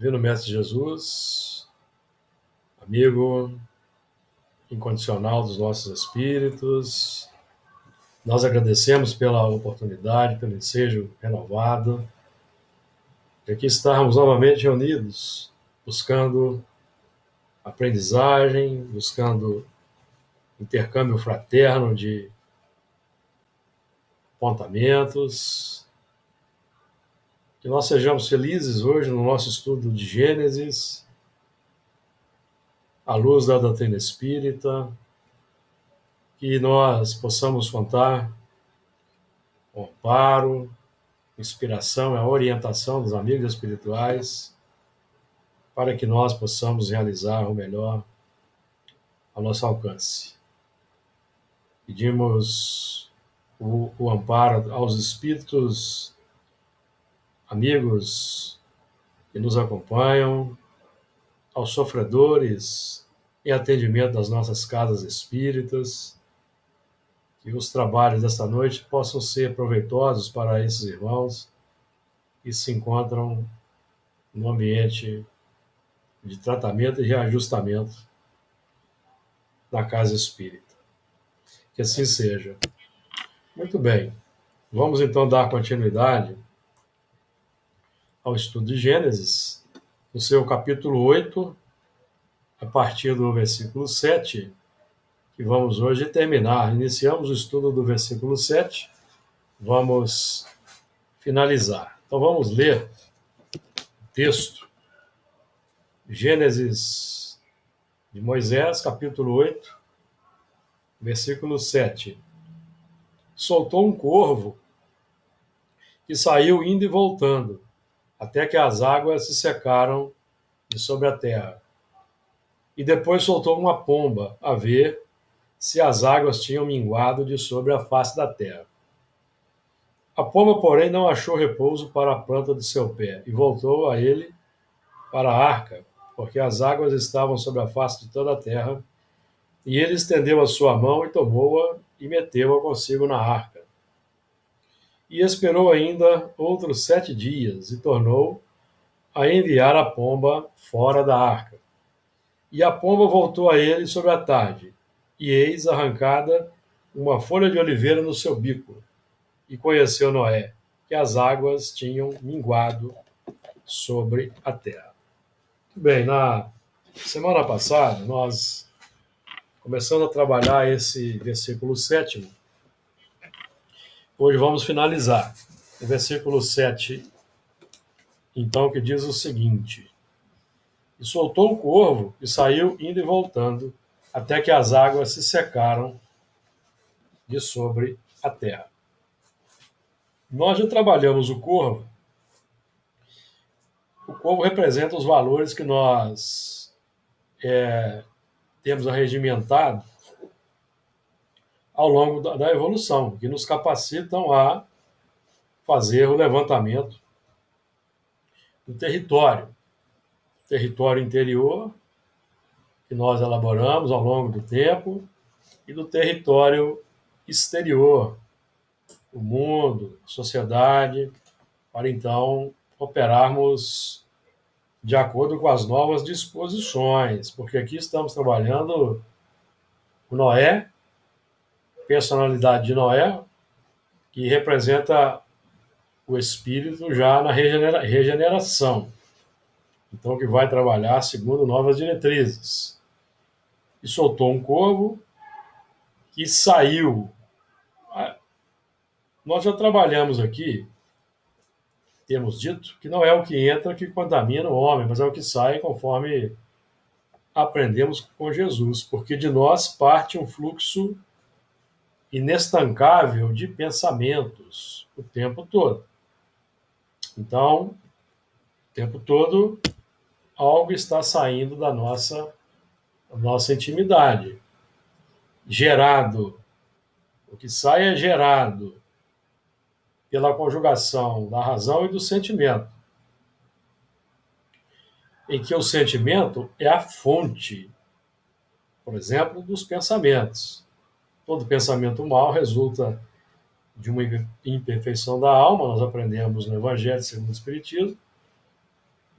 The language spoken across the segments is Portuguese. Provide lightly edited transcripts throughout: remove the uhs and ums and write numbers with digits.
Divino Mestre Jesus, amigo incondicional dos nossos espíritos, nós agradecemos pela oportunidade, pelo ensejo renovado, de aqui estarmos novamente reunidos, buscando aprendizagem, buscando intercâmbio fraterno de apontamentos, que nós sejamos felizes hoje no nosso estudo de Gênesis, à luz da doutrina espírita, que nós possamos contar com amparo, inspiração, a orientação dos amigos espirituais, para que nós possamos realizar o melhor ao nosso alcance. Pedimos o amparo aos espíritos amigos que nos acompanham, aos sofredores em atendimento das nossas casas espíritas, que os trabalhos desta noite possam ser proveitosos para esses irmãos que se encontram no ambiente de tratamento e reajustamento na casa espírita. Que assim seja. Muito bem. Vamos então dar continuidade ao estudo de Gênesis, no seu capítulo 8, a partir do versículo 7, que vamos hoje terminar. Iniciamos o estudo do versículo 7, vamos finalizar. Então vamos ler o texto. Gênesis de Moisés, capítulo 8, versículo 7. Soltou um corvo que saiu indo e voltando, até que as águas se secaram de sobre a terra. E depois soltou uma pomba, a ver se as águas tinham minguado de sobre a face da terra. A pomba, porém, não achou repouso para a planta de seu pé, e voltou a ele para a arca, porque as águas estavam sobre a face de toda a terra. E ele estendeu a sua mão e tomou-a e meteu-a consigo na arca. E esperou ainda outros 7 dias, e tornou a enviar a pomba fora da arca. E a pomba voltou a ele sobre a tarde, e eis arrancada uma folha de oliveira no seu bico. E conheceu Noé, que as águas tinham minguado sobre a terra. Muito bem, na semana passada, nós começamos a trabalhar esse versículo 7. Hoje vamos finalizar. O versículo 7, então, que diz o seguinte: E soltou o corvo e saiu indo e voltando, até que as águas se secaram de sobre a terra. Nós já trabalhamos o corvo. O corvo representa os valores que nós temos arregimentado ao longo da evolução, que nos capacitam a fazer o levantamento do território interior, que nós elaboramos ao longo do tempo, e do território exterior, o mundo, a sociedade, para então operarmos de acordo com as novas disposições, porque aqui estamos trabalhando o Noé, personalidade de Noé, que representa o espírito já na regeneração. Então, que vai trabalhar segundo novas diretrizes. E soltou um corvo que saiu. Nós já trabalhamos aqui, temos dito, que não é o que entra que contamina o homem, mas é o que sai conforme aprendemos com Jesus, porque de nós parte um fluxo inestancável de pensamentos o tempo todo. Então, o tempo todo, algo está saindo da nossa intimidade. Gerado. O que sai é gerado pela conjugação da razão e do sentimento, em que o sentimento é a fonte, por exemplo, dos pensamentos. Todo pensamento mau resulta de uma imperfeição da alma, nós aprendemos no Evangelho segundo o Espiritismo,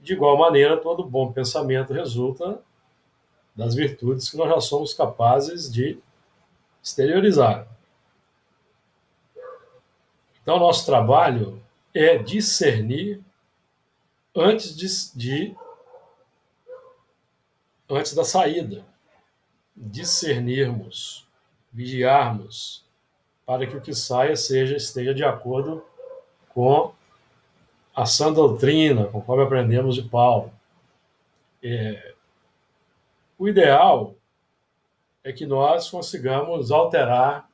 De igual maneira, todo bom pensamento resulta das virtudes que nós já somos capazes de exteriorizar. Então, nosso trabalho é discernir antes antes da saída, discernirmos, vigiarmos, para que o que saia esteja de acordo com a sã doutrina, conforme aprendemos de Paulo. O ideal é que nós consigamos alterar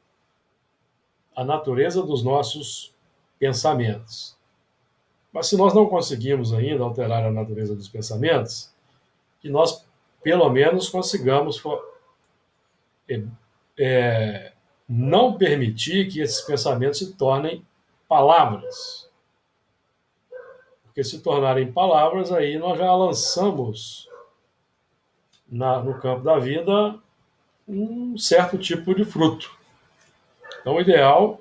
a natureza dos nossos pensamentos. Mas se nós não conseguimos ainda alterar a natureza dos pensamentos, que nós pelo menos consigamos é, não permitir que esses pensamentos se tornem palavras. Porque se tornarem palavras, aí nós já lançamos no campo da vida um certo tipo de fruto. Então, o ideal,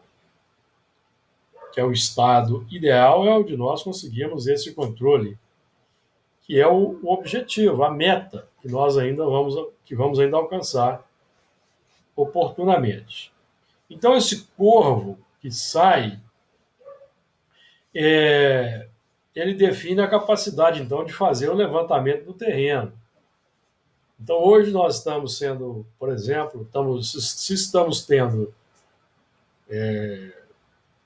que é o estado ideal, é o de nós conseguirmos esse controle, que é o objetivo, a meta que nós ainda vamos ainda alcançar oportunamente. Então, esse corvo que sai, ele define a capacidade, então, de fazer o levantamento do terreno. Então, hoje nós estamos sendo, por exemplo, se estamos tendo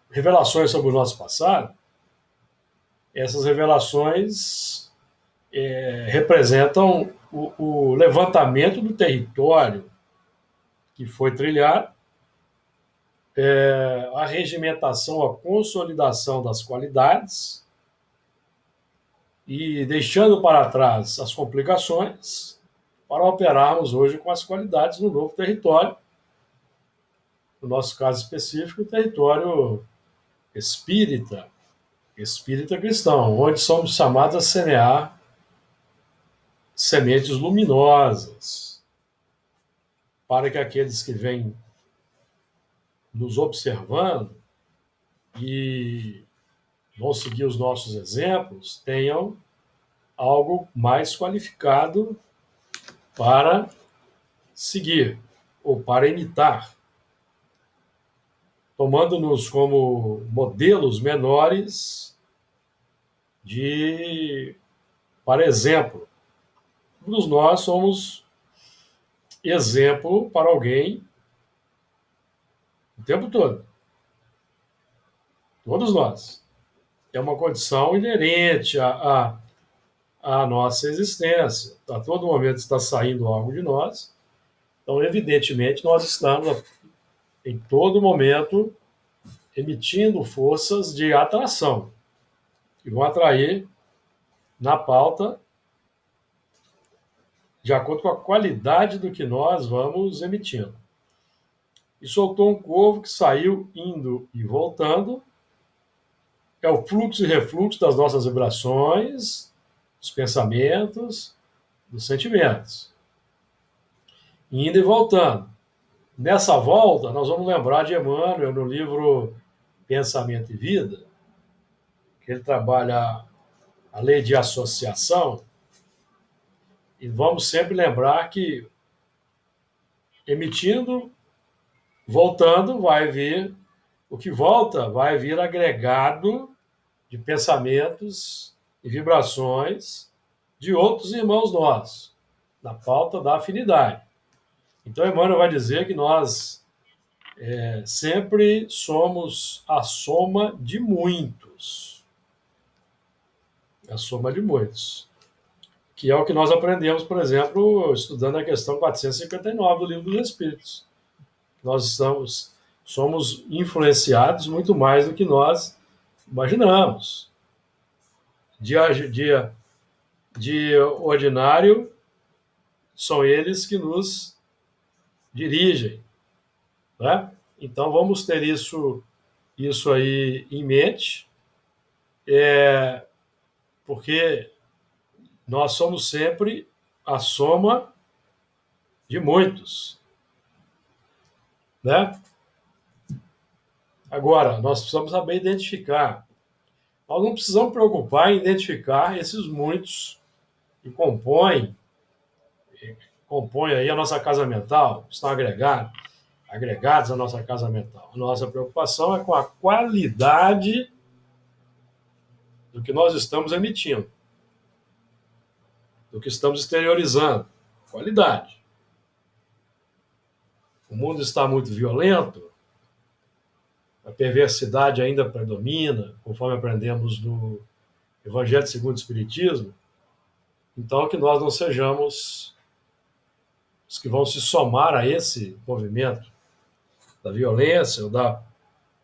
revelações sobre o nosso passado, essas revelações representam o levantamento do território que foi trilhado, a regimentação, a consolidação das qualidades e deixando para trás as complicações para operarmos hoje com as qualidades no novo território, no nosso caso específico, o território espírita cristão, onde somos chamados a semear sementes luminosas, para que aqueles que vêm nos observando e vão seguir os nossos exemplos tenham algo mais qualificado para seguir ou para imitar, tomando-nos como modelos menores para exemplo. Todos nós somos exemplo para alguém o tempo todo. Todos nós. É uma condição inerente à nossa existência. A todo momento está saindo algo de nós. Então, evidentemente, nós estamos em todo momento emitindo forças de atração que vão atrair na pauta de acordo com a qualidade do que nós vamos emitindo. E soltou um corvo que saiu indo e voltando. É o fluxo e refluxo das nossas vibrações, dos pensamentos, dos sentimentos. Indo e voltando. Nessa volta, nós vamos lembrar de Emmanuel no livro Pensamento e Vida, que ele trabalha a lei de associação, e vamos sempre lembrar que emitindo, voltando, o que volta vai vir agregado de pensamentos e vibrações de outros irmãos nossos, na pauta da afinidade. Então, Emmanuel vai dizer que nós sempre somos a soma de muitos. A soma de muitos. Que é o que nós aprendemos, por exemplo, estudando a questão 459 do Livro dos Espíritos. Nós somos influenciados muito mais do que nós imaginamos. De ordinário, são eles que nos dirigem. Né? Então, vamos ter isso aí em mente, porque nós somos sempre a soma de muitos. Né? Agora, nós precisamos saber identificar nós não precisamos preocupar em identificar esses muitos que compõem aí a nossa casa mental, estão agregados à nossa casa mental. A nossa preocupação é com a qualidade do que nós estamos emitindo, do que estamos exteriorizando. Qualidade. O mundo está muito violento, a perversidade ainda predomina, conforme aprendemos no Evangelho segundo o Espiritismo. Então, que nós não sejamos os que vão se somar a esse movimento da violência ou da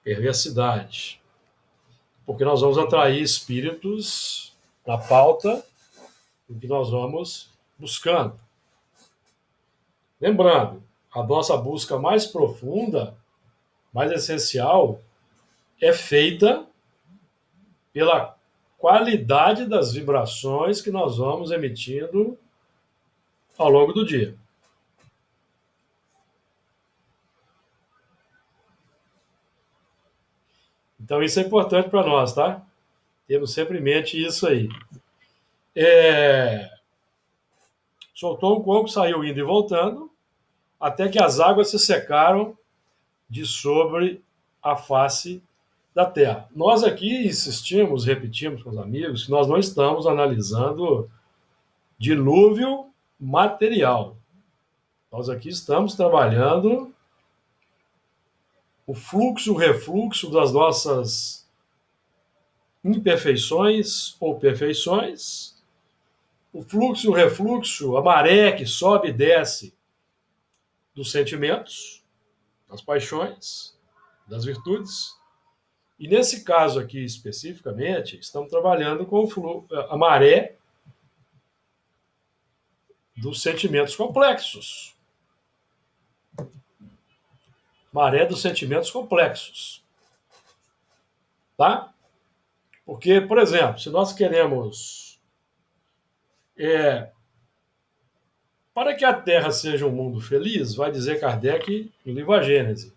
perversidade. Porque nós vamos atrair espíritos na pauta em que nós vamos buscando. Lembrando, a nossa busca mais profunda, mais essencial, é feita pela qualidade das vibrações que nós vamos emitindo ao longo do dia. Então, isso é importante para nós, tá? Temos sempre em mente isso aí. Soltou um coco, saiu indo e voltando, até que as águas se secaram de sobre a face da Terra. Nós aqui insistimos, repetimos com os amigos, que nós não estamos analisando dilúvio material. Nós aqui estamos trabalhando o fluxo, o refluxo das nossas imperfeições ou perfeições, o fluxo, o refluxo, a maré que sobe e desce dos sentimentos, das paixões, das virtudes. E nesse caso aqui especificamente, estamos trabalhando com a maré dos sentimentos complexos. Maré dos sentimentos complexos. Tá? Porque, por exemplo, se nós queremos para que a Terra seja um mundo feliz, vai dizer Kardec no livro A Gênese,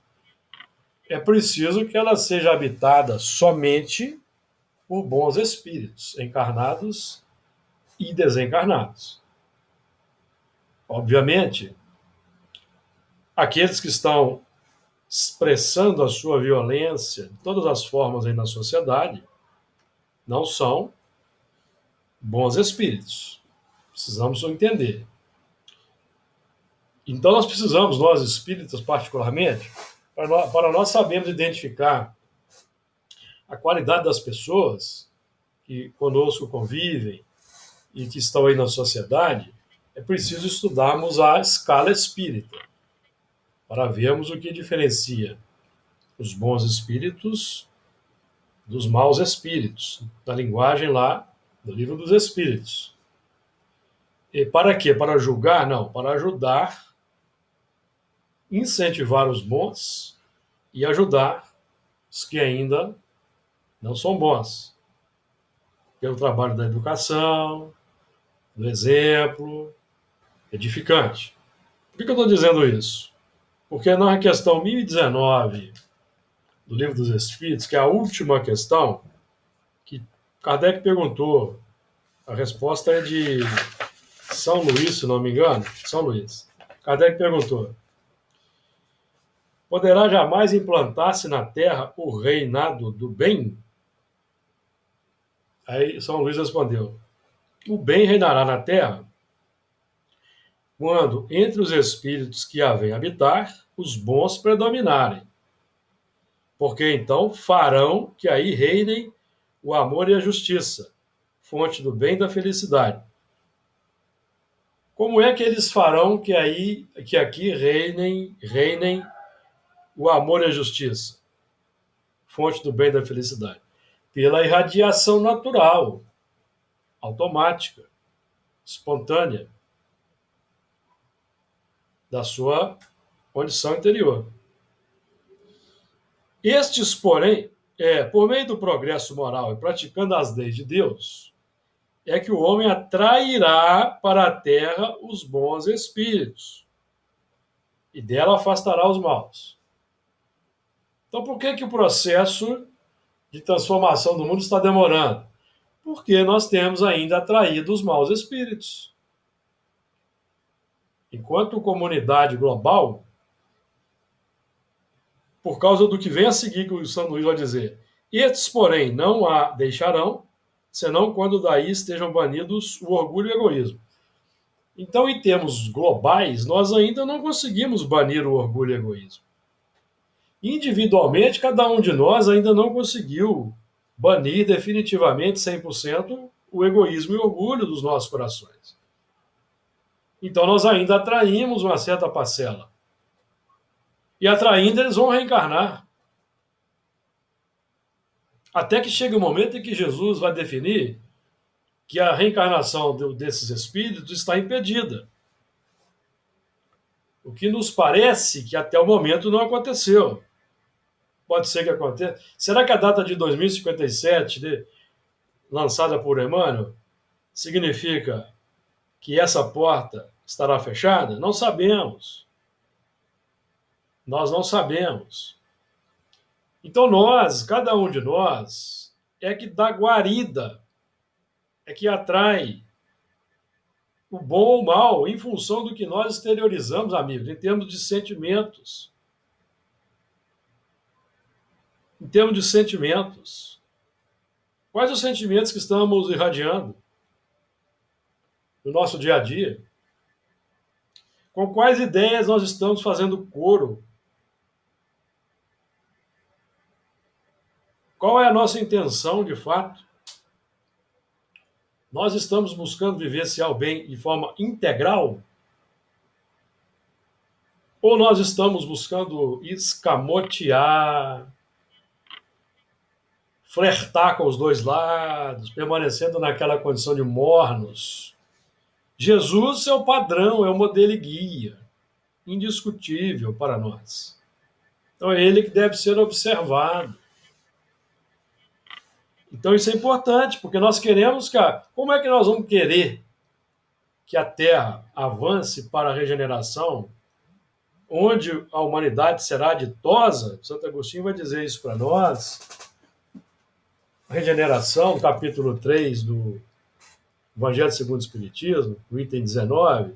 é preciso que ela seja habitada somente por bons espíritos, encarnados e desencarnados. Obviamente, aqueles que estão expressando a sua violência de todas as formas aí na sociedade não são bons espíritos. Precisamos entender. Então, nós precisamos, nós espíritas particularmente, para nós sabermos identificar a qualidade das pessoas que conosco convivem e que estão aí na sociedade, é preciso estudarmos a escala espírita, para vermos o que diferencia os bons espíritos dos maus espíritos, da linguagem lá do Livro dos Espíritos. E para quê? Para julgar? Não, para ajudar, incentivar os bons e ajudar os que ainda não são bons. Pelo trabalho da educação, do exemplo, edificante. Por que eu estou dizendo isso? Porque na questão 1019 do Livro dos Espíritos, que é a última questão, que Kardec perguntou, a resposta é de São Luís, se não me engano, São Luís. Kardec perguntou: poderá jamais implantar-se na Terra o reinado do bem? Aí São Luís respondeu: o bem reinará na Terra quando, entre os espíritos que a vêm habitar, os bons predominarem. Porque então farão que aí reinem o amor e a justiça, fonte do bem e da felicidade. Como é que eles farão que aqui reinem o amor e a justiça, fonte do bem e da felicidade? Pela irradiação natural, automática, espontânea, da sua condição interior. Estes, porém, por meio do progresso moral e praticando as leis de Deus, é que o homem atrairá para a terra os bons espíritos e dela afastará os maus. Então, por que o processo de transformação do mundo está demorando? Porque nós temos ainda atraído os maus espíritos. Enquanto comunidade global, por causa do que vem a seguir, que o São Luís vai dizer: estes, porém, não a deixarão, senão quando daí estejam banidos o orgulho e o egoísmo. Então, em termos globais, nós ainda não conseguimos banir o orgulho e o egoísmo. Individualmente, cada um de nós ainda não conseguiu banir definitivamente 100% o egoísmo e o orgulho dos nossos corações. Então, nós ainda atraímos uma certa parcela. E atraindo, eles vão reencarnar. Até que chegue o momento em que Jesus vai definir que a reencarnação desses espíritos está impedida. O que nos parece que até o momento não aconteceu. Pode ser que aconteça. Será que a data de 2057, lançada por Emmanuel, significa que essa porta estará fechada? Não sabemos. Nós não sabemos. Então nós, cada um de nós, é que dá guarida, é que atrai o bom ou o mal em função do que nós exteriorizamos, amigos, em termos de sentimentos. Em termos de sentimentos. Quais os sentimentos que estamos irradiando no nosso dia a dia? Com quais ideias nós estamos fazendo coro? Qual é a nossa intenção de fato? Nós estamos buscando vivenciar o bem de forma integral? Ou nós estamos buscando escamotear, flertar com os dois lados, permanecendo naquela condição de mornos? Jesus é o padrão, é o modelo e guia, indiscutível para nós. Então é ele que deve ser observado. Então isso é importante, porque nós queremos que... Como é que nós vamos querer que a Terra avance para a regeneração, onde a humanidade será ditosa? Santo Agostinho vai dizer isso para nós. A regeneração, capítulo 3 do Evangelho segundo o Espiritismo, o item 19,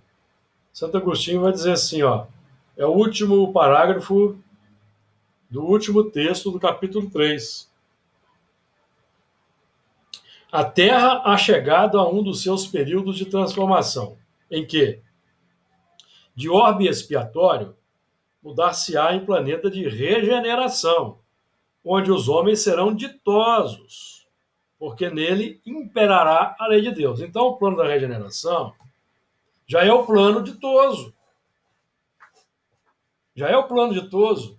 Santo Agostinho vai dizer assim, ó, é o último parágrafo do último texto do capítulo 3. A Terra ha chegado a um dos seus períodos de transformação, em que, de orbe expiatório, mudar-se-á em planeta de regeneração, onde os homens serão ditosos, porque nele imperará a lei de Deus. Então, o plano da regeneração já é o plano ditoso. Já é o plano ditoso.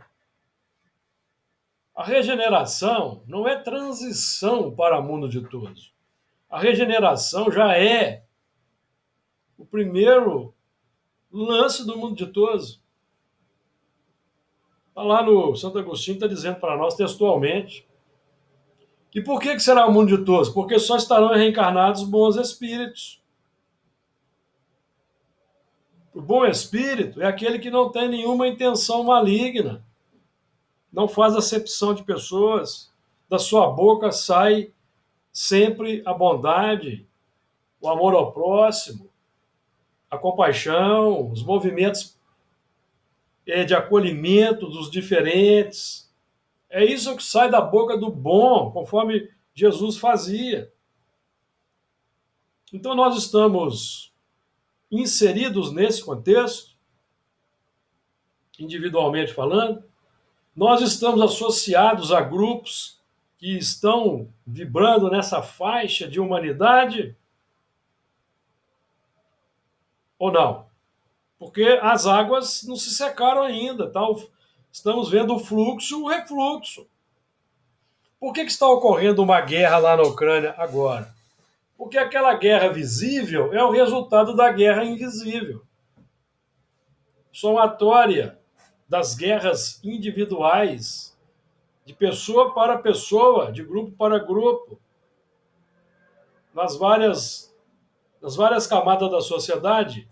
A regeneração não é transição para o mundo ditoso. A regeneração já é o primeiro lance do mundo ditoso. Está lá no Santo Agostinho, está dizendo para nós textualmente. E por que será o mundo ditoso? Porque só estarão reencarnados bons espíritos. O bom espírito é aquele que não tem nenhuma intenção maligna, não faz acepção de pessoas, da sua boca sai sempre a bondade, o amor ao próximo, a compaixão, os movimentos de acolhimento dos diferentes. É isso que sai da boca do bom, conforme Jesus fazia. Então nós estamos inseridos nesse contexto, individualmente falando, nós estamos associados a grupos que estão vibrando nessa faixa de humanidade ou não? Porque as águas não se secaram ainda, tá? Estamos vendo o fluxo, o refluxo. Por que está ocorrendo uma guerra lá na Ucrânia agora? Porque aquela guerra visível é o resultado da guerra invisível. Somatória das guerras individuais, de pessoa para pessoa, de grupo para grupo, nas várias camadas da sociedade,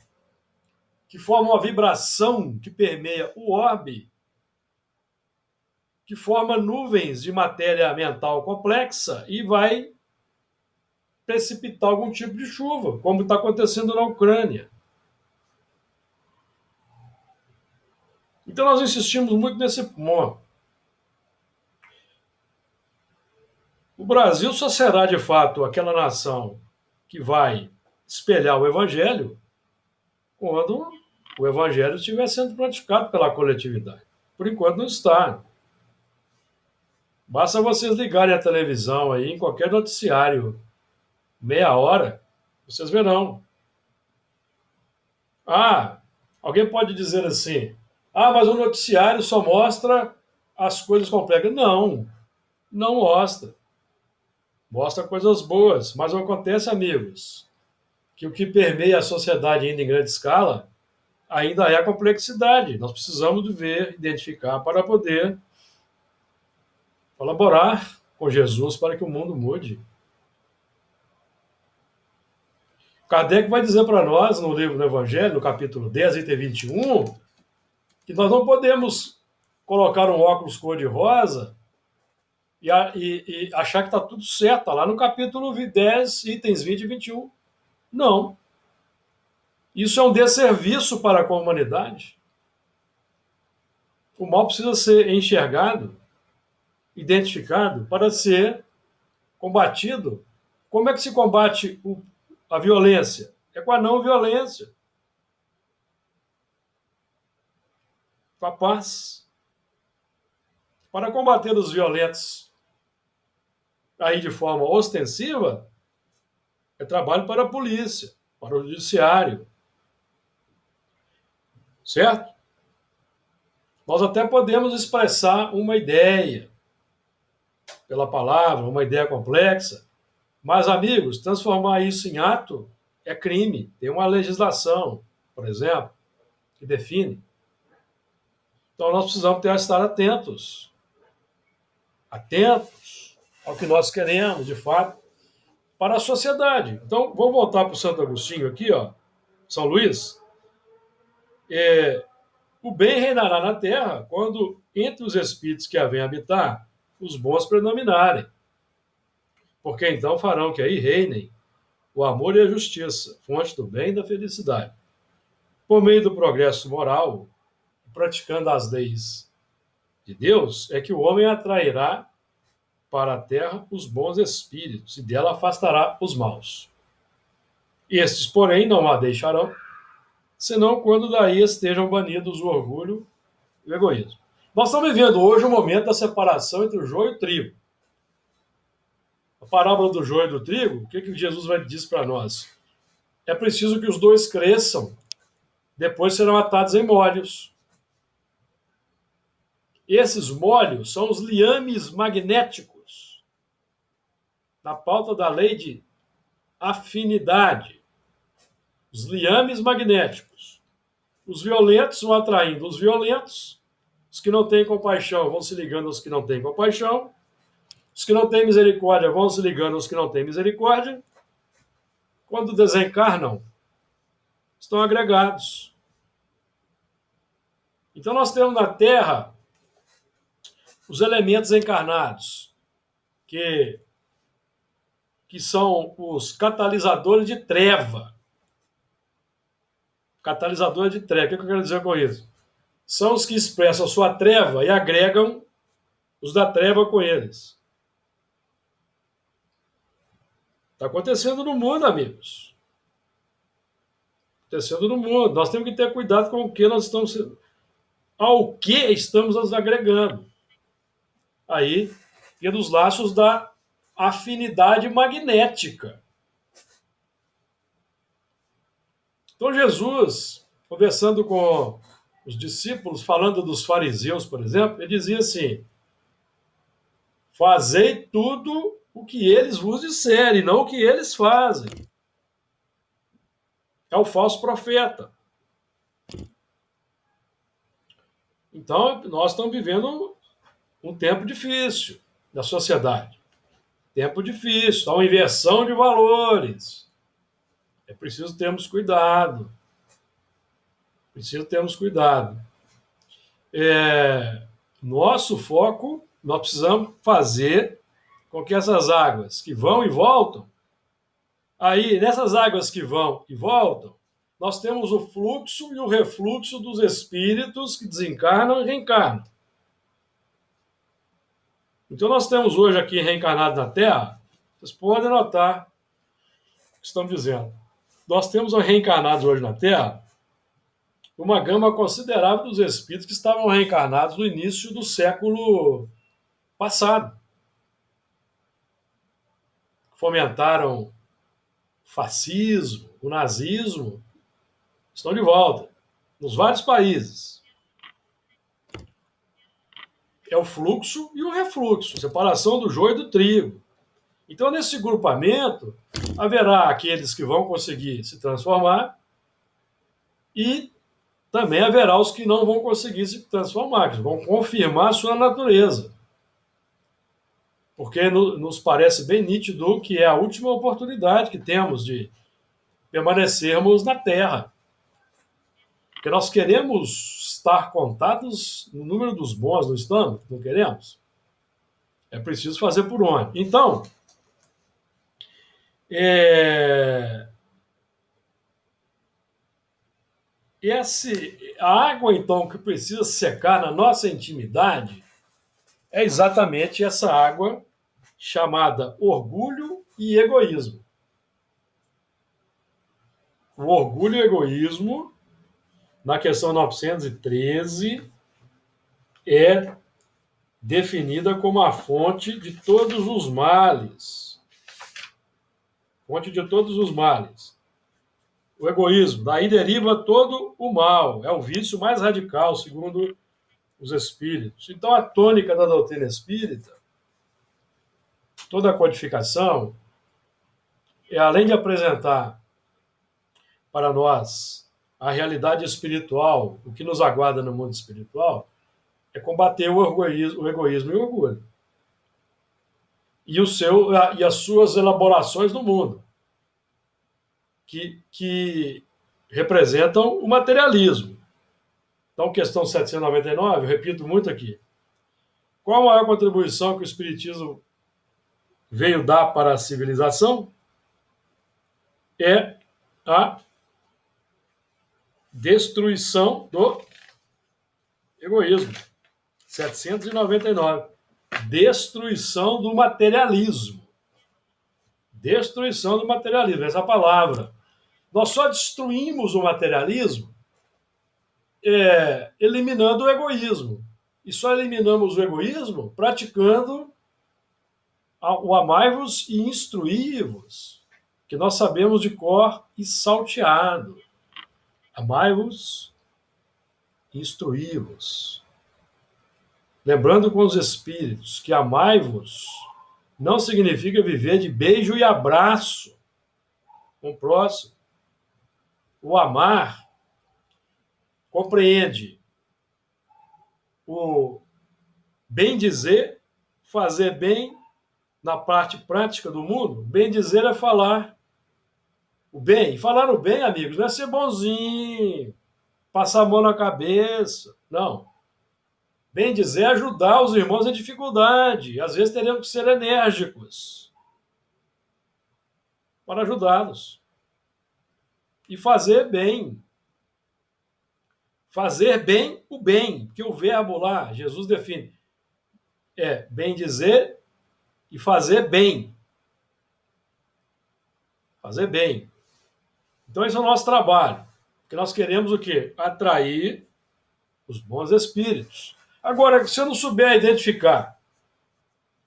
que formam uma vibração que permeia o orbe, que forma nuvens de matéria mental complexa e vai precipitar algum tipo de chuva, como está acontecendo na Ucrânia. Então nós insistimos muito nesse ponto. O Brasil só será de fato aquela nação que vai espelhar o evangelho quando o evangelho estiver sendo praticado pela coletividade. Por enquanto não está. Basta vocês ligarem a televisão aí em qualquer noticiário, meia hora, vocês verão. Ah, alguém pode dizer assim: ah, mas o noticiário só mostra as coisas complexas. Não, não mostra. Mostra coisas boas. Mas acontece, amigos, que o que permeia a sociedade ainda em grande escala ainda é a complexidade. Nós precisamos de ver, identificar para poder colaborar com Jesus para que o mundo mude. Kardec vai dizer para nós, no livro do Evangelho, no capítulo 10, item 21, que nós não podemos colocar um óculos cor-de-rosa e achar que está tudo certo. Está lá no capítulo 10, itens 20 e 21. Não. Isso é um desserviço para com a humanidade. O mal precisa ser enxergado, identificado, para ser combatido. Como é que se combate a violência? É com a não violência. Com a paz. Para combater os violentos aí de forma ostensiva, é trabalho para a polícia, para o judiciário. Certo? Nós até podemos expressar uma ideia pela palavra, uma ideia complexa, mas, amigos, transformar isso em ato é crime. Tem uma legislação, por exemplo, que define. Então, nós precisamos estar atentos. Atentos ao que nós queremos, de fato, para a sociedade. Então, vou voltar para o Santo Agostinho aqui, ó, São Luís. O bem reinará na terra quando, entre os espíritos que a vêm habitar, os bons predominarem. Porque então farão que aí reinem o amor e a justiça, fonte do bem e da felicidade. Por meio do progresso moral, praticando as leis de Deus, é que o homem atrairá para a terra os bons espíritos e dela afastará os maus. Estes, porém, não a deixarão, senão quando daí estejam banidos o orgulho e o egoísmo. Nós estamos vivendo hoje o momento da separação entre o joio e o trigo. A parábola do joio e do trigo, o que Jesus vai dizer para nós? É preciso que os dois cresçam, depois serão atados em molhos. Esses molhos são os liames magnéticos, na pauta da lei de afinidade. Os liames magnéticos. Os violentos vão atraindo os violentos, os que não têm compaixão vão se ligando aos que não têm compaixão, os que não têm misericórdia vão se ligando aos que não têm misericórdia. Quando desencarnam, estão agregados. Então nós temos na Terra os elementos encarnados, que são os catalisadores de treva. Catalisadores de treva. O que eu quero dizer com isso? São os que expressam a sua treva e agregam os da treva com eles. Está acontecendo no mundo, amigos. Acontecendo no mundo. Nós temos que ter cuidado com o que nós estamos... ao que estamos nos agregando. Aí, e dos laços da afinidade magnética. Então, Jesus, conversando com os discípulos, falando dos fariseus, por exemplo, ele dizia assim: fazei tudo o que eles vos disserem, não o que eles fazem. É o falso profeta. Então, nós estamos vivendo um tempo difícil da sociedade. Tempo difícil, há uma inversão de valores. É preciso termos cuidado. Preciso termos cuidado. Nosso foco, nós precisamos fazer com que essas águas que vão e voltam, aí nessas águas que vão e voltam, nós temos o fluxo e o refluxo dos espíritos que desencarnam e reencarnam. Então nós temos hoje aqui reencarnado na Terra, vocês podem notar o que estamos dizendo. Nós temos reencarnados hoje na Terra uma gama considerável dos espíritos que estavam reencarnados no início do século passado. Fomentaram o fascismo, o nazismo, estão de volta, nos vários países. É o fluxo e o refluxo, separação do joio e do trigo. Então, nesse grupamento, haverá aqueles que vão conseguir se transformar e também haverá os que não vão conseguir se transformar, que vão confirmar a sua natureza. Porque nos parece bem nítido que é a última oportunidade que temos de permanecermos na Terra. Porque nós queremos estar contados no número dos bons, não estamos? Não queremos? É preciso fazer por onde? Então, a água, então, que precisa secar na nossa intimidade é exatamente essa água chamada orgulho e egoísmo. O orgulho e o egoísmo, na questão 913, é definida como a fonte de todos os males. Fonte de todos os males. O egoísmo, daí deriva todo o mal. É o vício mais radical, segundo os espíritos. Então, a tônica da doutrina espírita, toda a codificação, é além de apresentar para nós a realidade espiritual, o que nos aguarda no mundo espiritual, é combater o egoísmo e o orgulho. E as suas elaborações no mundo, que representam o materialismo. Então, questão 799, eu repito muito aqui. Qual a maior contribuição que o Espiritismo veio dar para a civilização? É a destruição do egoísmo. 799. Destruição do materialismo. Destruição do materialismo, essa palavra. Nós só destruímos o materialismo eliminando o egoísmo. E só eliminamos o egoísmo praticando o amai-vos e instruí-vos, que nós sabemos de cor e salteado. Amai-vos e instruí-vos. Lembrando com os espíritos que amai-vos não significa viver de beijo e abraço com o próximo. O amar compreende o bem dizer, fazer bem na parte prática do mundo. Bem dizer é falar o bem. E falar o bem, amigos, não é ser bonzinho, passar a mão na cabeça. Não. Bem dizer é ajudar os irmãos em dificuldade. Às vezes teremos que ser enérgicos para ajudá-los. E fazer bem. Fazer bem o bem, porque o verbo lá, Jesus define, é bem dizer e fazer bem. Fazer bem. Então esse é o nosso trabalho. Porque nós queremos o quê? Atrair os bons espíritos. Agora, se eu não souber identificar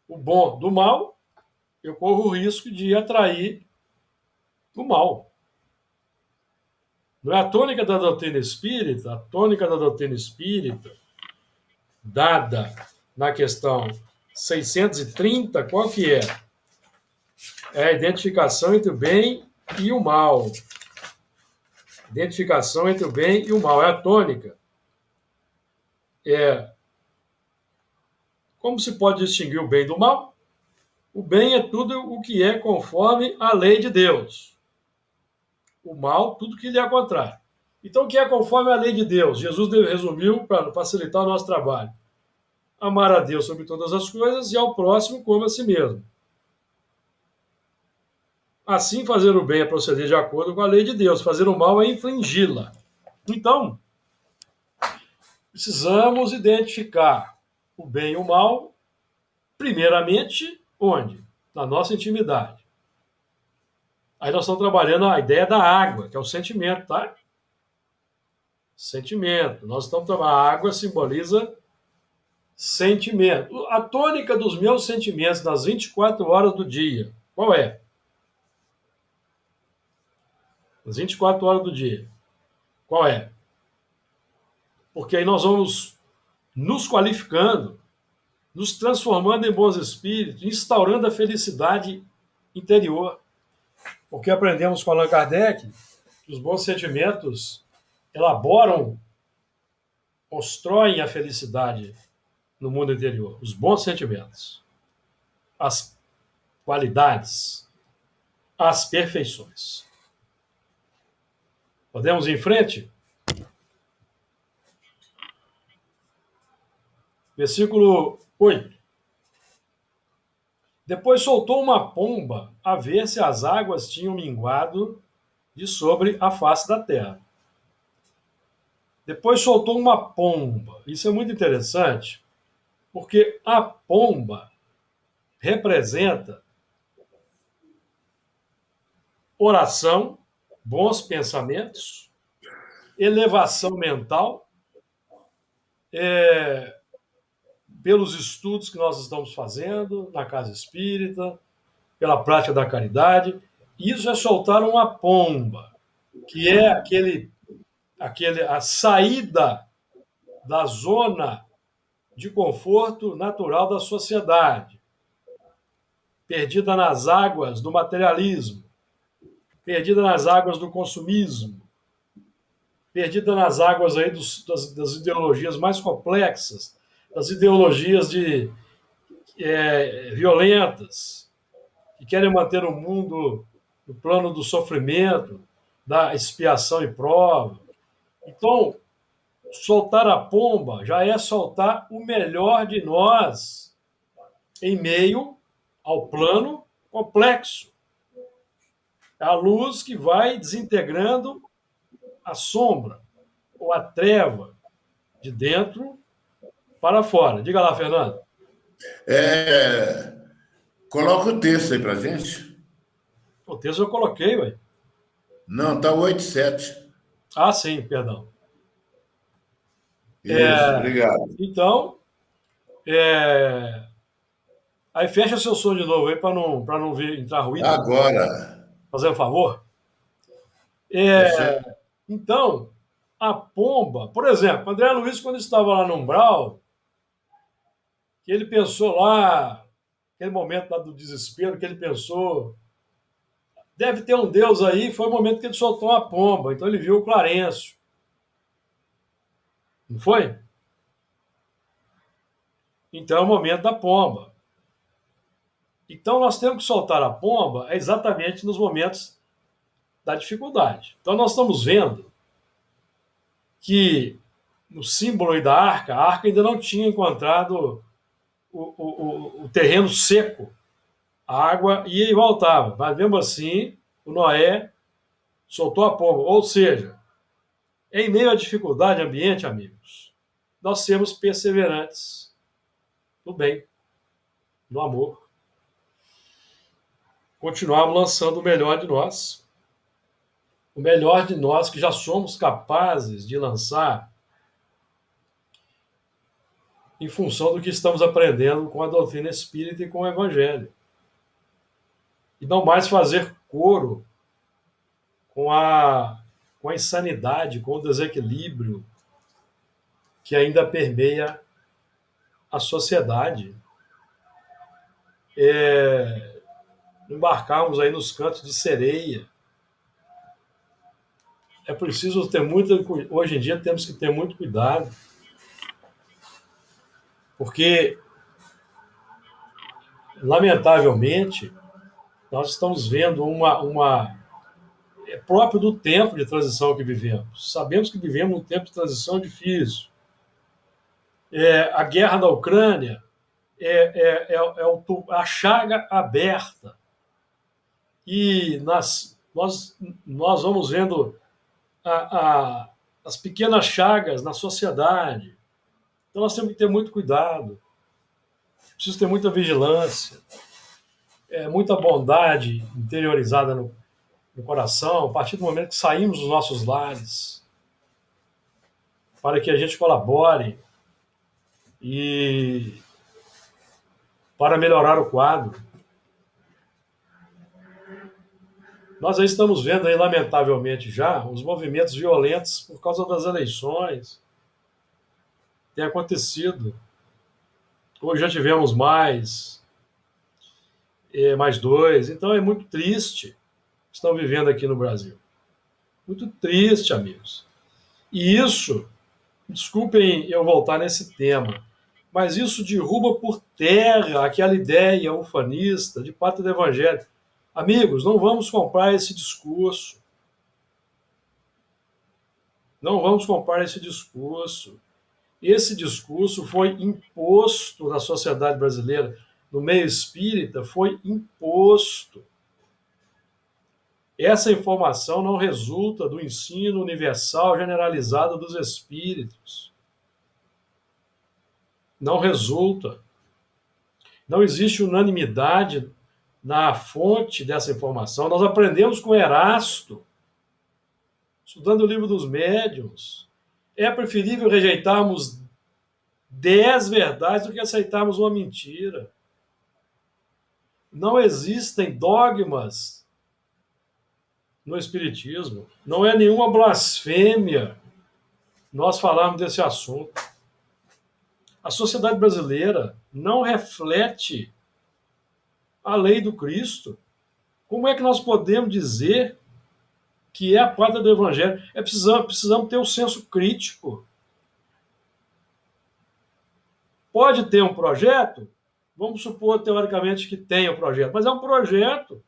o bom do mal, eu corro o risco de atrair o mal. Não é a tônica da doutrina espírita? A tônica da doutrina espírita, dada na questão 630, qual que é? É a identificação entre o bem e o mal. Identificação entre o bem e o mal. É a tônica. Como se pode distinguir o bem do mal? O bem é tudo o que é conforme a lei de Deus. O mal, tudo que lhe é contrário. Então, o que é conforme a lei de Deus? Jesus resumiu para facilitar o nosso trabalho. amar a Deus sobre todas as coisas e ao próximo como a si mesmo. Assim, fazer o bem é proceder de acordo com a lei de Deus, fazer o mal é infringi-la. Então, precisamos identificar o bem e o mal, primeiramente, onde? Na nossa intimidade. Aí nós estamos trabalhando a ideia da água, que é o sentimento, tá? Sentimento. Nós estamos trabalhando. A água simboliza sentimento. A tônica dos meus sentimentos nas 24 horas do dia, qual é? Nas 24 horas do dia. Qual é? Porque aí nós vamos nos qualificando, nos transformando em bons espíritos, instaurando a felicidade interior. Porque aprendemos com Allan Kardec que os bons sentimentos elaboram, constroem a felicidade no mundo interior. Os bons sentimentos, as qualidades, as perfeições. Podemos ir em frente? Versículo 8. Depois soltou uma pomba a ver se as águas tinham minguado de sobre a face da terra. Depois soltou uma pomba. Isso é muito interessante, porque a pomba representa oração, bons pensamentos, elevação mental, pelos estudos que nós estamos fazendo na casa espírita, pela prática da caridade. Isso é soltar uma pomba, que é a saída da zona de conforto natural da sociedade, perdida nas águas do materialismo, perdida nas águas do consumismo, perdida nas águas aí das ideologias mais complexas, das ideologias violentas, que querem manter o mundo no plano do sofrimento, da expiação e prova. Então, soltar a pomba já é soltar o melhor de nós em meio ao plano complexo. É a luz que vai desintegrando a sombra ou a treva de dentro para fora. Diga lá, Fernando. É, coloca o texto aí pra gente. O texto eu coloquei, ué. Não, tá 8,7. Ah, sim, perdão. Isso, obrigado. Então, aí fecha seu som de novo aí para não vir, entrar ruído. Agora, Fazer um favor. fechou. Então, a pomba, por exemplo, André Luiz, quando estava lá no umbral, que ele pensou lá, aquele momento lá do desespero, que ele pensou, deve ter um Deus aí, foi o momento que ele soltou uma pomba, então ele viu o Clarencio, não foi? Então é o momento da pomba. Então nós temos que soltar a pomba exatamente nos momentos da dificuldade. Então nós estamos vendo que no símbolo aí da arca, a arca ainda não tinha encontrado o terreno seco. A água ia e voltava. Mas mesmo assim, o Noé soltou a pomba. Ou seja, em meio à dificuldade ambiente, amigos, nós sermos perseverantes no bem, no amor. Continuarmos lançando o melhor de nós. O melhor de nós que já somos capazes de lançar em função do que estamos aprendendo com a doutrina espírita e com o evangelho. E não mais fazer coro com a insanidade, com o desequilíbrio que ainda permeia a sociedade. Embarcarmos aí nos cantos de sereia. É preciso ter hoje em dia temos que ter muito cuidado, porque, lamentavelmente, nós estamos vendo é próprio do tempo de transição que vivemos. Sabemos que vivemos um tempo de transição difícil. A guerra na Ucrânia a chaga aberta. E nós vamos vendo as pequenas chagas na sociedade. Então nós temos que ter muito cuidado, preciso ter muita vigilância, muita bondade interiorizada no coração, a partir do momento que saímos dos nossos lares, para que a gente colabore e para melhorar o quadro. Nós aí estamos vendo, aí, lamentavelmente, já os movimentos violentos por causa das eleições. Tem acontecido. Hoje já tivemos mais dois. Então é muito triste o que estão vivendo aqui no Brasil. Muito triste, amigos. E isso, desculpem eu voltar nesse tema, mas isso derruba por terra aquela ideia ufanista de pátria do evangelho. Amigos, não vamos comprar esse discurso. Não vamos comprar esse discurso. Esse discurso foi imposto na sociedade brasileira, no meio espírita, foi imposto. Essa informação não resulta do ensino universal generalizado dos espíritos. Não resulta. Não existe unanimidade na fonte dessa informação. Nós aprendemos com Erasto, estudando o livro dos médiuns. É preferível rejeitarmos 10 verdades do que aceitarmos uma mentira. Não existem dogmas no Espiritismo. Não é nenhuma blasfêmia nós falarmos desse assunto. A sociedade brasileira não reflete a lei do Cristo. Como é que nós podemos dizer que é a pátria do Evangelho? Precisamos ter um senso crítico. Pode ter um projeto? Vamos supor, teoricamente, que tenha um projeto, mas é um projeto.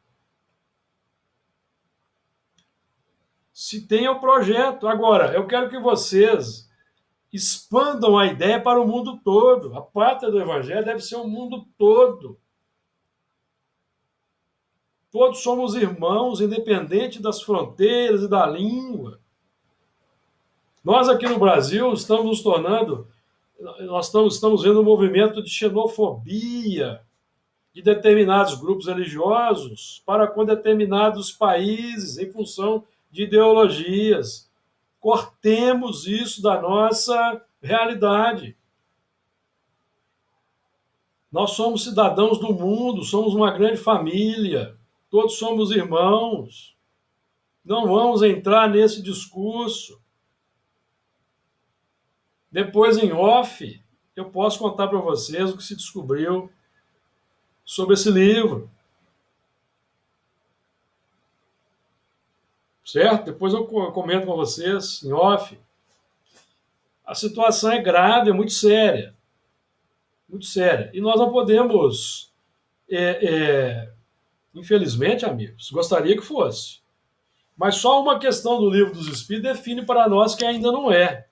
Se tem o projeto. Agora, eu quero que vocês expandam a ideia para o mundo todo. A pátria do Evangelho deve ser o mundo todo. Todos somos irmãos, independente das fronteiras e da língua. Nós aqui no Brasil estamos nos tornando, nós estamos vendo um movimento de xenofobia de determinados grupos religiosos para com determinados países em função de ideologias. Cortemos isso da nossa realidade. Nós somos cidadãos do mundo, somos uma grande família, todos somos irmãos. Não vamos entrar nesse discurso. Depois, em off, eu posso contar para vocês o que se descobriu sobre esse livro. Certo? Depois eu comento com vocês, em off. A situação é grave, é muito séria. Muito séria. E nós não podemos, infelizmente, amigos, gostaria que fosse. Mas só uma questão do Livro dos Espíritos define para nós que ainda não é.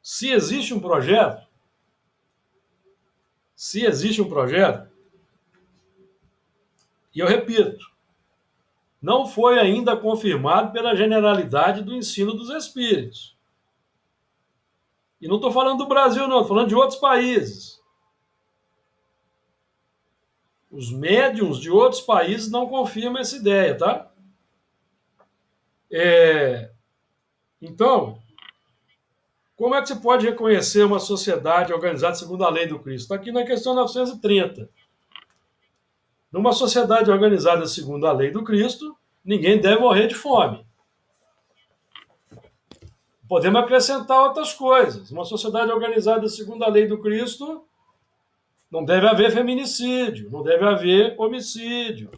Se existe um projeto, e eu repito, não foi ainda confirmado pela generalidade do ensino dos espíritos. E não estou falando do Brasil, não, estou falando de outros países. Os médiuns de outros países não confirmam essa ideia, tá? Então, como é que se pode reconhecer uma sociedade organizada segundo a lei do Cristo? Está aqui na questão 930. Numa sociedade organizada segundo a lei do Cristo, ninguém deve morrer de fome. Podemos acrescentar outras coisas. Uma sociedade organizada segundo a lei do Cristo, não deve haver feminicídio, não deve haver homicídio,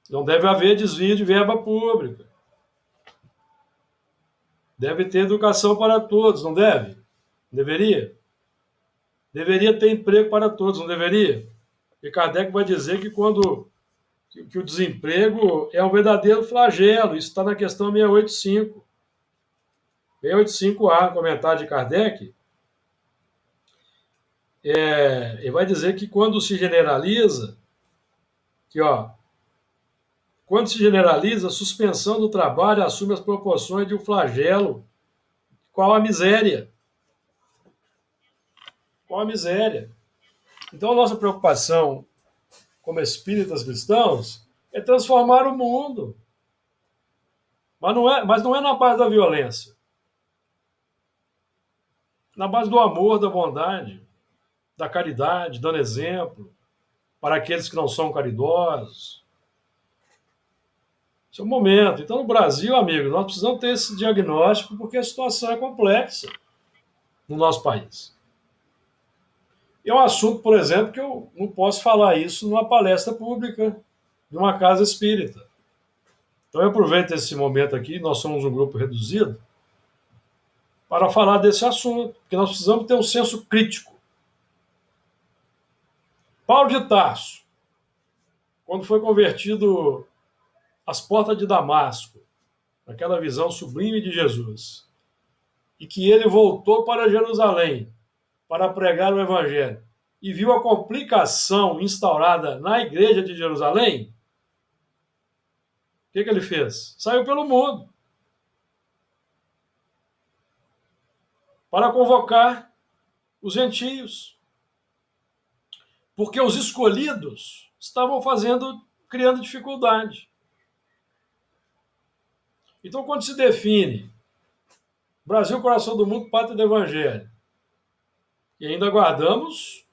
não deve haver desvio de verba pública. Deve ter educação para todos, não deve? Deveria? Deveria ter emprego para todos, não deveria? E Kardec vai dizer que que o desemprego é um verdadeiro flagelo. Isso está na questão 685. 685A, comentário de Kardec, ele vai dizer que quando se generaliza, que, ó, quando se generaliza, a suspensão do trabalho assume as proporções de um flagelo. Qual a miséria? Qual a miséria? Então, a nossa preocupação como espíritas cristãos é transformar o mundo. Mas não é na base da violência. Na base do amor, da bondade, da caridade, dando exemplo para aqueles que não são caridosos. Esse é o momento. Então, no Brasil, amigos, nós precisamos ter esse diagnóstico porque a situação é complexa no nosso país. É um assunto, por exemplo, que eu não posso falar isso numa palestra pública de uma casa espírita. Então, eu aproveito esse momento aqui, nós somos um grupo reduzido, para falar desse assunto, porque nós precisamos ter um senso crítico. Paulo de Tarso, quando foi convertido às portas de Damasco, naquela visão sublime de Jesus, e que ele voltou para Jerusalém para pregar o Evangelho, e viu a complicação instaurada na igreja de Jerusalém, o que ele fez? Saiu pelo mundo para convocar os gentios, porque os escolhidos estavam criando dificuldade. Então, quando se define Brasil, coração do mundo, pátria do Evangelho, e ainda aguardamos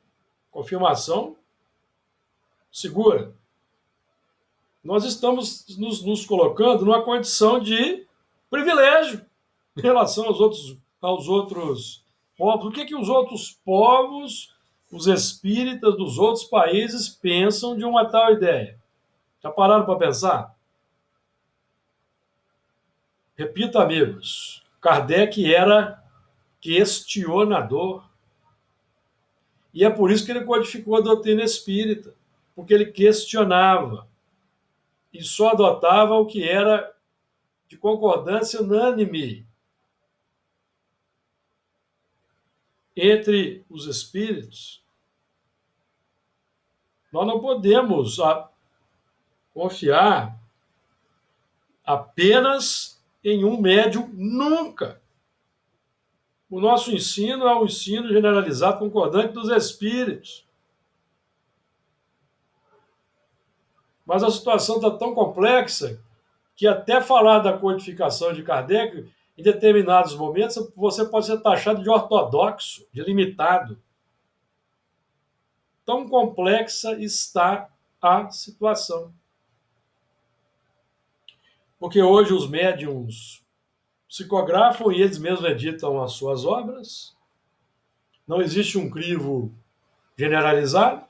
confirmação segura, nós estamos nos colocando numa condição de privilégio em relação aos outros povos. O que os outros povos, os espíritas dos outros países pensam de uma tal ideia? Já pararam para pensar? Repito, amigos, Kardec era questionador. E é por isso que ele codificou a doutrina espírita, porque ele questionava e só adotava o que era de concordância unânime entre os espíritos. Nós não podemos confiar apenas em um médium, nunca. O nosso ensino é um ensino generalizado, concordante dos espíritos. Mas a situação está tão complexa que até falar da codificação de Kardec, em determinados momentos, você pode ser taxado de ortodoxo, de limitado. Tão complexa está a situação. Porque hoje os médiums psicografam e eles mesmos editam as suas obras. Não existe um crivo generalizado.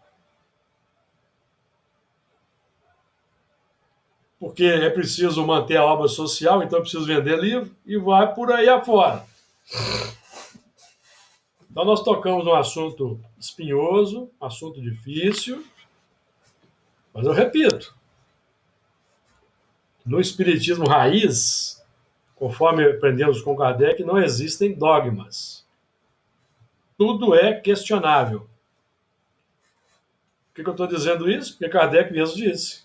Porque é preciso manter a obra social, então é preciso vender livro, e vai por aí afora. Então nós tocamos num assunto espinhoso, assunto difícil, mas eu repito, no espiritismo raiz, conforme aprendemos com Kardec, não existem dogmas. Tudo é questionável. Por que eu estou dizendo isso? Porque Kardec mesmo disse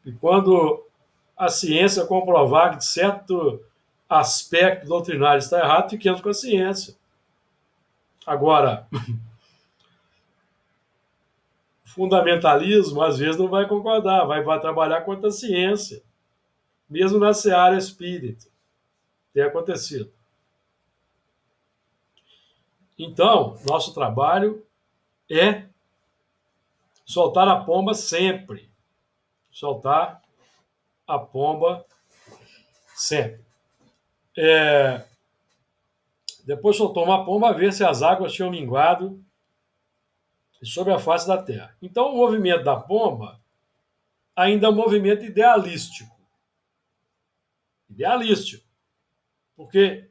que quando a ciência comprovar que certo aspecto doutrinário está errado, fiquemos com a ciência. Agora, o fundamentalismo às vezes não vai concordar, vai trabalhar contra a ciência, mesmo na seara espírita. Tem acontecido. Então, nosso trabalho é soltar a pomba sempre. Soltar a pomba sempre. Depois soltou uma pomba a ver se as águas tinham minguado sobre a face da Terra. Então, o movimento da pomba ainda é um movimento idealístico. Idealístico. Porque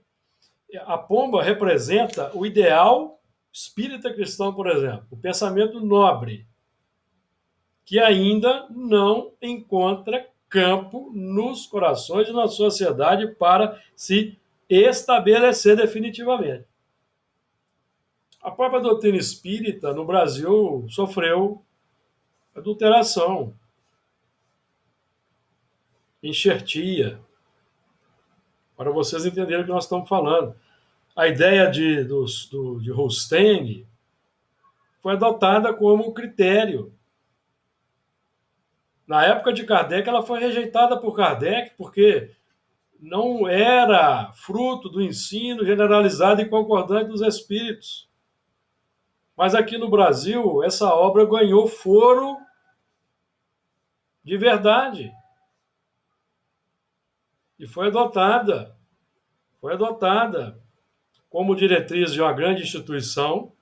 a pomba representa o ideal espírita cristão, por exemplo, o pensamento nobre, que ainda não encontra campo nos corações e na sociedade para se estabelecer definitivamente. A própria doutrina espírita no Brasil sofreu adulteração, enxertia, para vocês entenderem o que nós estamos falando. A ideia de Rosteng foi adotada como critério. Na época de Kardec, ela foi rejeitada por Kardec porque não era fruto do ensino generalizado e concordante dos espíritos. Mas aqui no Brasil, essa obra ganhou foro de verdade. E foi adotada como diretriz de uma grande instituição,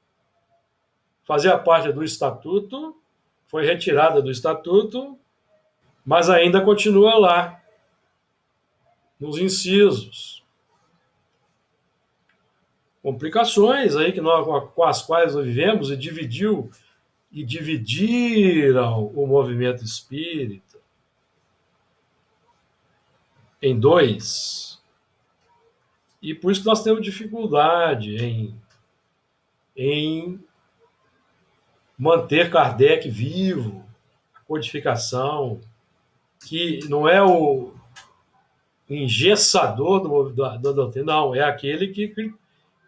fazia parte do estatuto, foi retirada do estatuto, mas ainda continua lá, nos incisos. Complicações aí com as quais nós vivemos e dividiram o movimento espírita em dois. E por isso que nós temos dificuldade em manter Kardec vivo, a codificação, que não é o engessador da doutrina, não, é aquele que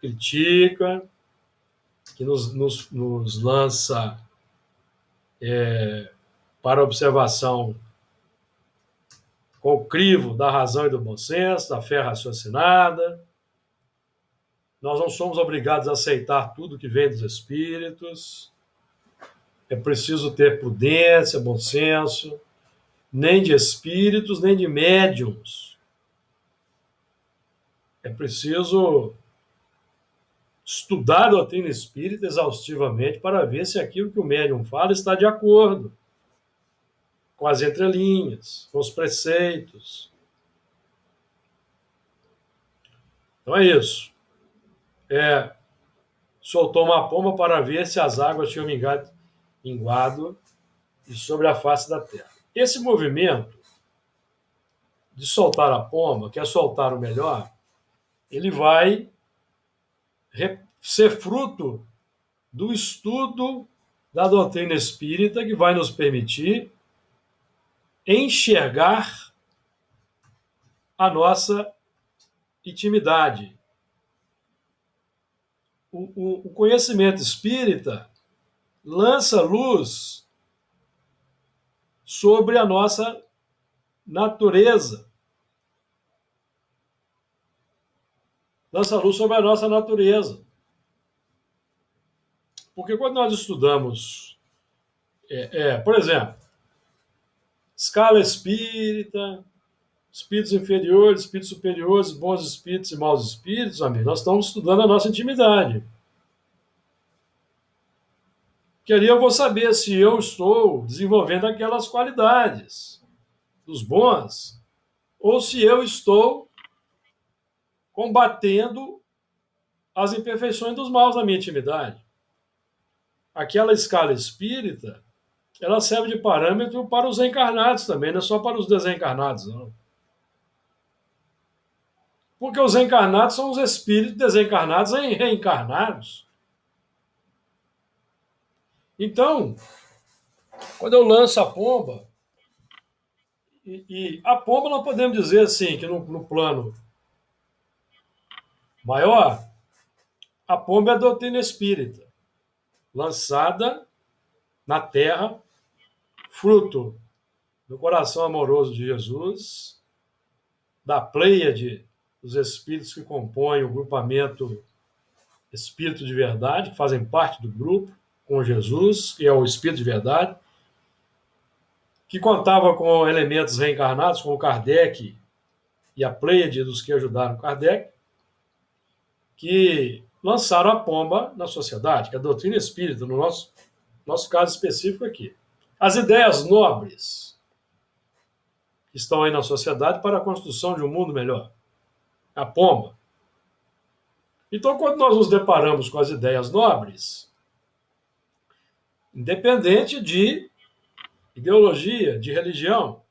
critica, que nos lança para observação com o crivo da razão e do bom senso, da fé raciocinada. Nós não somos obrigados a aceitar tudo que vem dos espíritos. É preciso ter prudência, bom senso, nem de espíritos, nem de médiums. É preciso estudar a doutrina espírita exaustivamente para ver se aquilo que o médium fala está de acordo com as entrelinhas, com os preceitos. Então é isso. Soltou uma pomba para ver se as águas tinham minguado e sobre a face da terra. Esse movimento de soltar a pomba, que é soltar o melhor, ele vai ser fruto do estudo da doutrina espírita, que vai nos permitir enxergar a nossa intimidade. O conhecimento espírita lança luz sobre a nossa natureza. Lança luz sobre a nossa natureza. Porque quando nós estudamos, por exemplo, escala espírita, espíritos inferiores, espíritos superiores, bons espíritos e maus espíritos, amigo, nós estamos estudando a nossa intimidade. Que ali eu vou saber se eu estou desenvolvendo aquelas qualidades dos bons ou se eu estou combatendo as imperfeições dos maus na minha intimidade. Aquela escala espírita, ela serve de parâmetro para os encarnados também, não é só para os desencarnados, não. Porque os encarnados são os espíritos desencarnados em reencarnados. Então, quando eu lanço a pomba, e a pomba nós podemos dizer assim, que no plano maior, a pomba é a doutrina espírita, lançada na terra, fruto do coração amoroso de Jesus, da pleiade dos espíritos que compõem o grupamento Espírito de Verdade, que fazem parte do grupo com Jesus, que é o Espírito de Verdade, que contava com elementos reencarnados, como Kardec e a pleiade dos que ajudaram Kardec, que lançaram a pomba na sociedade, que é a doutrina espírita, no nosso caso específico aqui. As ideias nobres que estão aí na sociedade para a construção de um mundo melhor. A pomba. Então, quando nós nos deparamos com as ideias nobres, independente de ideologia, de religião,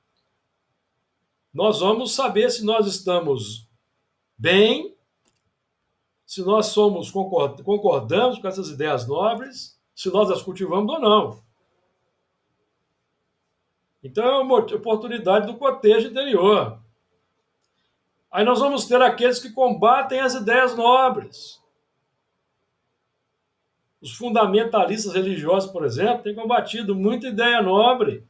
nós vamos saber se nós estamos bem se nós concordamos com essas ideias nobres, se nós as cultivamos ou não. Então é uma oportunidade do cotejo interior. Aí nós vamos ter aqueles que combatem as ideias nobres. Os fundamentalistas religiosos, por exemplo, têm combatido muita ideia nobre.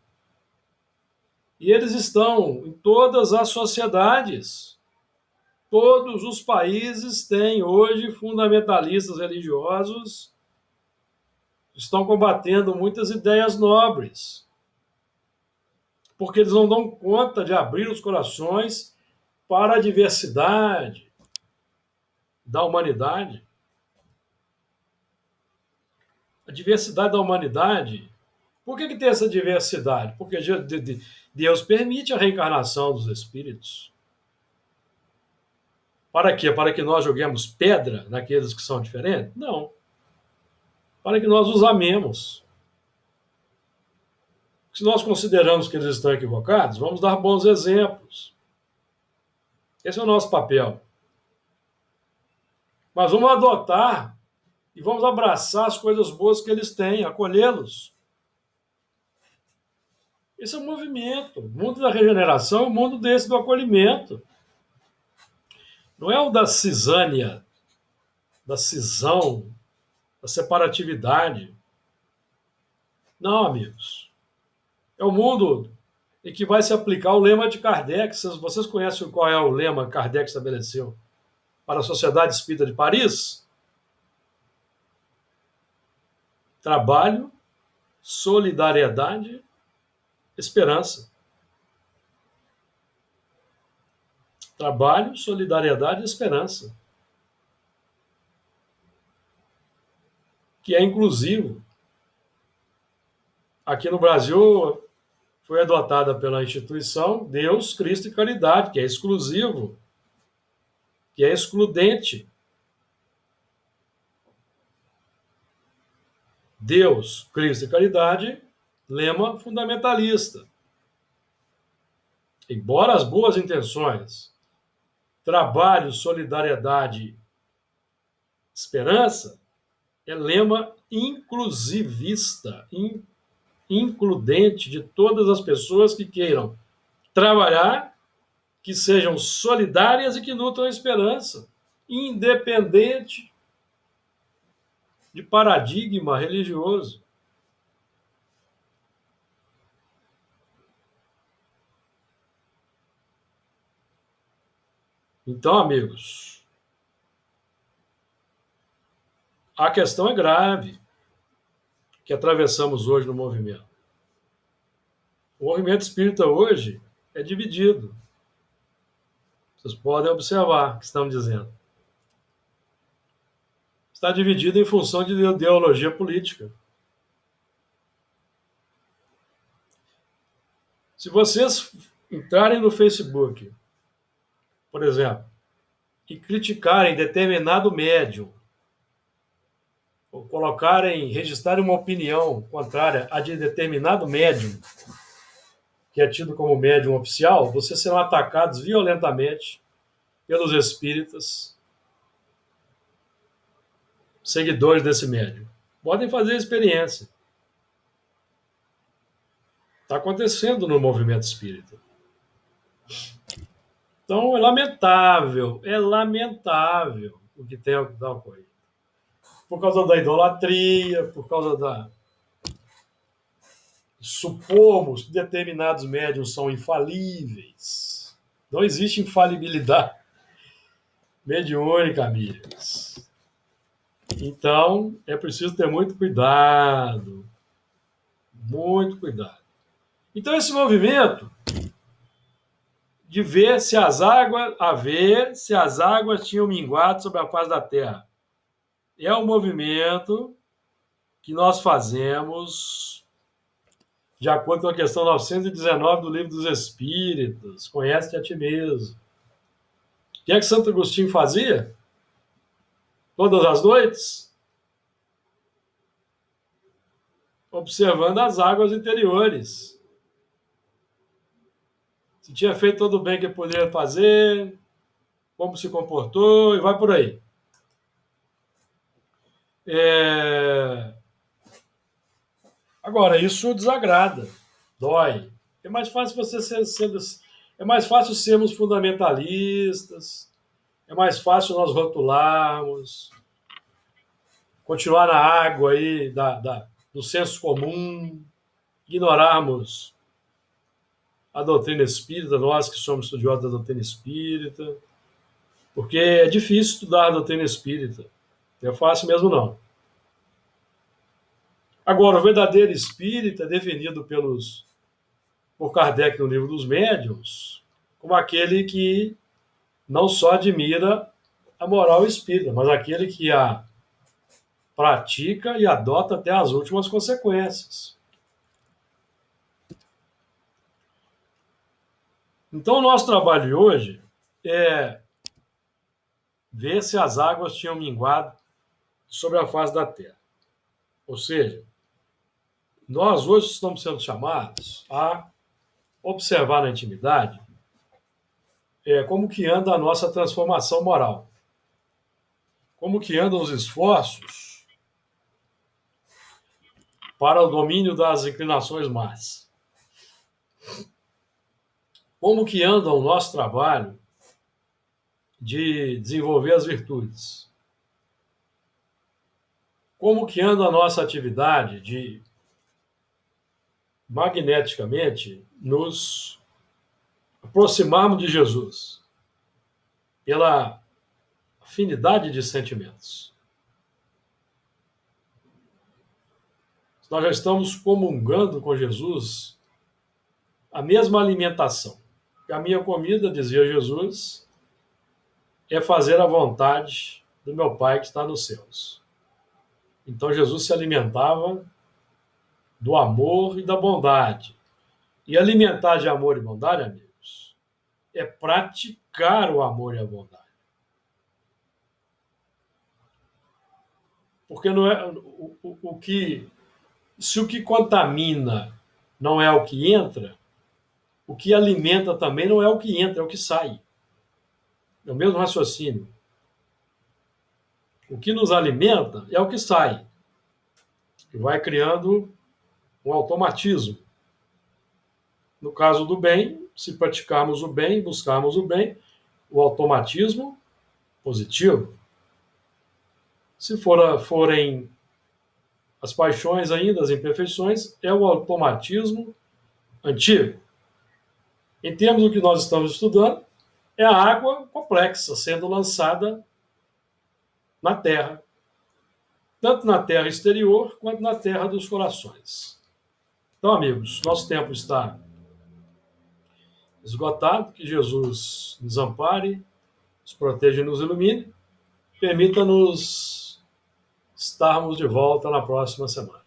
E eles estão em todas as sociedades. Todos os países têm hoje fundamentalistas religiosos que estão combatendo muitas ideias nobres. Porque eles não dão conta de abrir os corações para a diversidade da humanidade. A diversidade da humanidade. Por que tem essa diversidade? Porque Deus permite a reencarnação dos espíritos. Para quê? Para que nós joguemos pedra naqueles que são diferentes? Não. Para que nós os amemos. Se nós consideramos que eles estão equivocados, vamos dar bons exemplos. Esse é o nosso papel. Mas vamos adotar e vamos abraçar as coisas boas que eles têm, acolhê-los. Esse é um movimento. O mundo da regeneração é o mundo desse do acolhimento. Não é o da cisânia, da cisão, da separatividade. Não, amigos. É o mundo em que vai se aplicar o lema de Kardec. Vocês conhecem qual é o lema que Kardec estabeleceu para a Sociedade Espírita de Paris? Trabalho, solidariedade, esperança. Trabalho, solidariedade e esperança. Que é inclusivo. Aqui no Brasil foi adotada pela instituição Deus, Cristo e Caridade, que é exclusivo, que é excludente. Deus, Cristo e Caridade, lema fundamentalista. Embora as boas intenções, trabalho, solidariedade, esperança, é lema inclusivista, includente de todas as pessoas que queiram trabalhar, que sejam solidárias e que nutram a esperança, independente de paradigma religioso. Então, amigos, a questão é grave que atravessamos hoje no movimento. O movimento espírita hoje é dividido. Vocês podem observar o que estamos dizendo. Está dividido em função de ideologia política. Se vocês entrarem no Facebook, por exemplo, e criticarem determinado médium, ou registrarem uma opinião contrária a de determinado médium, que é tido como médium oficial, vocês serão atacados violentamente pelos espíritas, seguidores desse médium. Podem fazer a experiência. Está acontecendo no movimento espírita. Então, é lamentável o que tem ocorrido. Por causa da idolatria, por causa da... Supomos que determinados médiuns são infalíveis. Não existe infalibilidade mediúnica, amigos. Então, é preciso ter muito cuidado. Muito cuidado. Então, esse movimento de ver se as águas tinham minguado sobre a face da terra. É um movimento que nós fazemos de acordo com a questão 919 do Livro dos Espíritos. Conhece-te a ti mesmo. O que é que Santo Agostinho fazia? Todas as noites? Observando as águas interiores. Se tinha feito todo o bem que poderia fazer, como se comportou, e vai por aí. É... Agora, isso desagrada, dói. É mais fácil é mais fácil sermos fundamentalistas, é mais fácil nós rotularmos, continuar na água aí do senso comum, ignorarmos a doutrina espírita, nós que somos estudiosos da doutrina espírita, porque é difícil estudar a doutrina espírita. Não é fácil mesmo, não. Agora, o verdadeiro espírita é definido por Kardec no Livro dos Médiuns como aquele que não só admira a moral espírita, mas aquele que a pratica e adota até as últimas consequências. Então, o nosso trabalho de hoje é ver se as águas tinham minguado sobre a face da Terra. Ou seja, nós hoje estamos sendo chamados a observar na intimidade como que anda a nossa transformação moral, como que andam os esforços para o domínio das inclinações más, como que anda o nosso trabalho de desenvolver as virtudes, como que anda a nossa atividade de magneticamente nos aproximarmos de Jesus pela afinidade de sentimentos. Nós já estamos comungando com Jesus a mesma alimentação. A minha comida, dizia Jesus, é fazer a vontade do meu Pai que está nos céus. Então Jesus se alimentava do amor e da bondade. E alimentar de amor e bondade, amigos, é praticar o amor e a bondade. Porque não é o que, se o que contamina não é o que entra, o que alimenta também não é o que entra, é o que sai. É o mesmo raciocínio. O que nos alimenta é o que sai, que vai criando um automatismo. No caso do bem, se praticarmos o bem, buscarmos o bem, o automatismo positivo. Se forem as paixões ainda, as imperfeições, é o automatismo antigo. Em termos do que nós estamos estudando, é a água complexa sendo lançada na Terra, tanto na Terra exterior quanto na Terra dos corações. Então, amigos, nosso tempo está esgotado, que Jesus nos ampare, nos proteja e nos ilumine, permita-nos estarmos de volta na próxima semana.